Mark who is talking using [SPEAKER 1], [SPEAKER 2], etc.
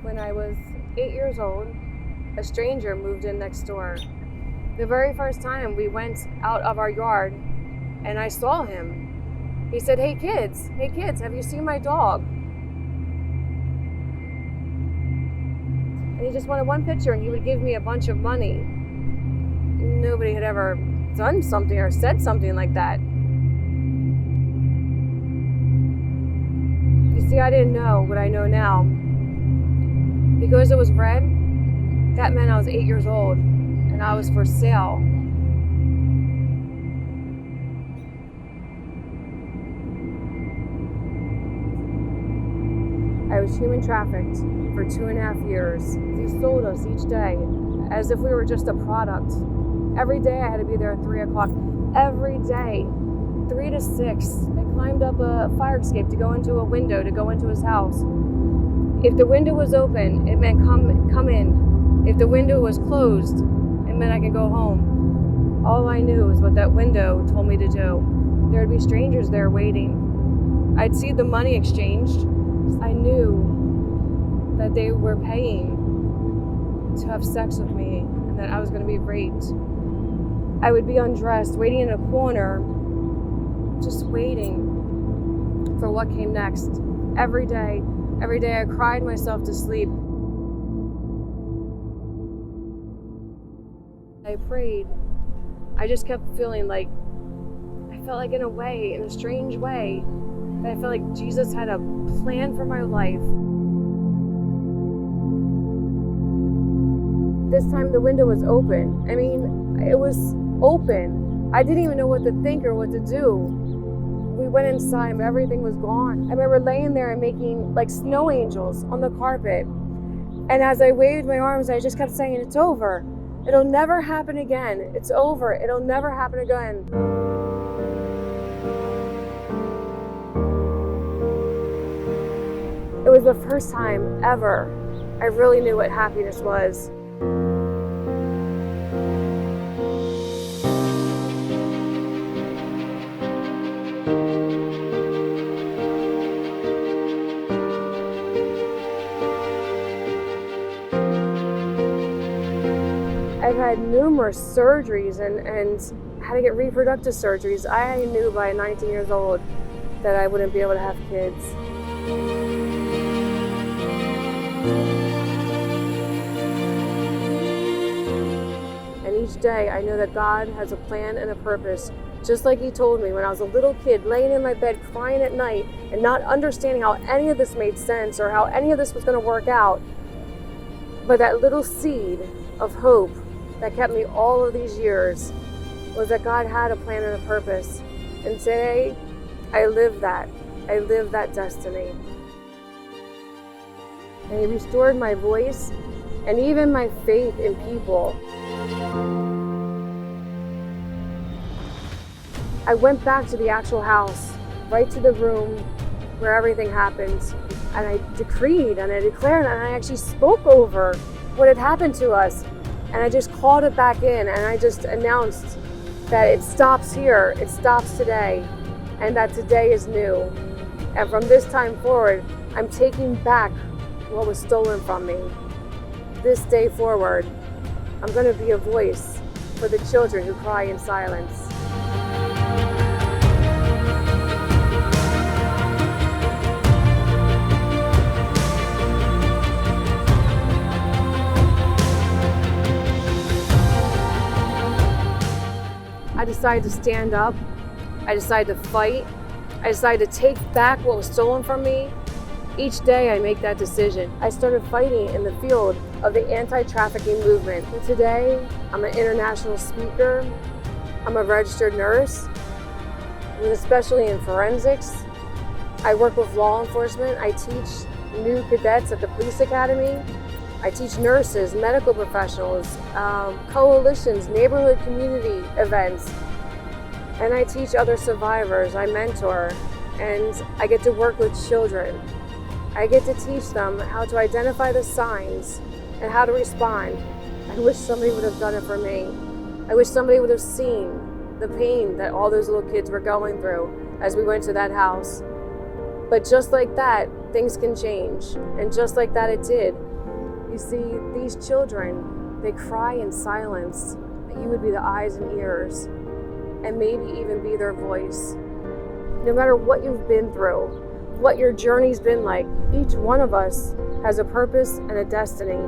[SPEAKER 1] When I was 8 years old, a stranger moved in next door. The very first time we went out of our yard and I saw him, he said, hey kids, have you seen my dog? And he just wanted one picture and he would give me a bunch of money. Nobody had ever done something or said something like that. You see, I didn't know what I know now. Because it was red, that meant I was 8 years old and I was for sale. I was human trafficked for 2.5 years. He sold us each day as if we were just a product. Every day I had to be there at 3 o'clock. Every day, 3 to 6. I climbed up a fire escape to go into a window to go into his house. If the window was open, it meant come in. If the window was closed, it meant I could go home. All I knew was what that window told me to do. There would be strangers there waiting. I'd see the money exchanged. I knew that they were paying to have sex with me and that I was going to be raped. I would be undressed, waiting in a corner, just waiting for what came next. Every day I cried myself to sleep. I prayed. I just kept feeling like, I felt like in a strange way, that I felt like Jesus had a plan for my life. This time the window was open. I mean, it was open. I didn't even know what to think or what to do. We went inside and everything was gone. I remember laying there and making like snow angels on the carpet. And as I waved my arms, I just kept saying, it's over. It'll never happen again. It's over. It'll never happen again. It was the first time ever I really knew what happiness was. I've had numerous surgeries and had to get reproductive surgeries. I knew by 19 years old that I wouldn't be able to have kids. And each day I know that God has a plan and a purpose, just like He told me when I was a little kid laying in my bed crying at night and not understanding how any of this made sense or how any of this was going to work out. But that little seed of hope that kept me all of these years was that God had a plan and a purpose. And today, I live that. I live that destiny. And He restored my voice and even my faith in people. I went back to the actual house, right to the room where everything happened. And I decreed and I declared and I actually spoke over what had happened to us. And I just called it back in and I just announced that it stops here, it stops today, and that today is new. And from this time forward, I'm taking back what was stolen from me. This day forward, I'm going to be a voice for the children who cry in silence. I decided to stand up. I decided to fight. I decided to take back what was stolen from me. Each day I make that decision. I started fighting in the field of the anti-trafficking movement. And today, I'm an international speaker. I'm a registered nurse, especially in forensics. I work with law enforcement. I teach new cadets at the police academy. I teach nurses, medical professionals, coalitions, neighborhood community events, and I teach other survivors. I mentor, and I get to work with children. I get to teach them how to identify the signs and how to respond. I wish somebody would have done it for me. I wish somebody would have seen the pain that all those little kids were going through as we went to that house. But just like that, things can change. And just like that it did. You see, these children, they cry in silence that you would be the eyes and ears, and maybe even be their voice. No matter what you've been through, what your journey's been like, each one of us has a purpose and a destiny.